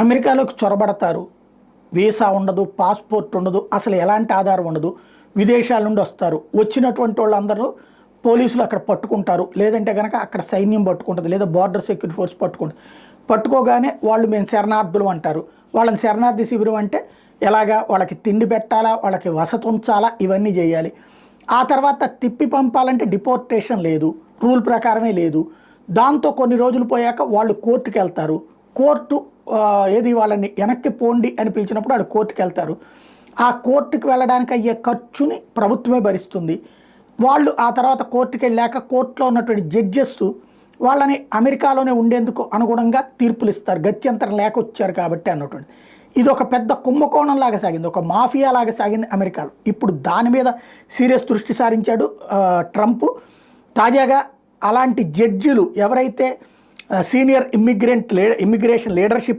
అమెరికాలోకి చొరబడతారు. Visa ఉండదు, passport ఉండదు, అసలు ఎలాంటి ఆధారం ఉండదు. విదేశాల నుండి వస్తారు. వచ్చినటువంటి వాళ్ళందరూ పోలీసులు అక్కడ పట్టుకుంటారు. లేదంటే కనుక అక్కడ సైన్యం పట్టుకుంటుంది, లేదా బార్డర్ సెక్యూరిటీ ఫోర్స్ పట్టుకుంటుంది. పట్టుకోగానే వాళ్ళు మేము శరణార్థులు అంటారు. వాళ్ళని శరణార్థి శిబిరం అంటే ఎలాగా, వాళ్ళకి తిండి పెట్టాలా, వాళ్ళకి వసతి ఉంచాలా, ఇవన్నీ చేయాలి. ఆ తర్వాత తిప్పి పంపాలంటే డిపోర్టేషన్ లేదు, రూల్ ప్రకారమే లేదు. దాంతో కొన్ని రోజులు పోయాక వాళ్ళు కోర్టుకు వెళ్తారు. కోర్టు ఏది వాళ్ళని వెనక్కి పోండి అని పిలిచినప్పుడు వాళ్ళు కోర్టుకు వెళ్తారు. ఆ కోర్టుకు వెళ్ళడానికి అయ్యే ఖర్చుని ప్రభుత్వమే భరిస్తుంది. వాళ్ళు ఆ తర్వాత కోర్టుకు వెళ్ళాక కోర్టులో ఉన్నటువంటి జడ్జెస్ వాళ్ళని అమెరికాలోనే ఉండేందుకు అనుగుణంగా తీర్పులు ఇస్తారు. గత్యంతరం లేక వచ్చారు కాబట్టి అన్నటువంటి. ఇది ఒక పెద్ద కుంభకోణం లాగా సాగింది, ఒక మాఫియా లాగా సాగింది అమెరికాలో. ఇప్పుడు దాని మీద సీరియస్ దృష్టి సారించాడు ట్రంప్. తాజాగా అలాంటి జడ్జిలు ఎవరైతే సీనియర్ ఇమ్మిగ్రేషన్ లీడర్షిప్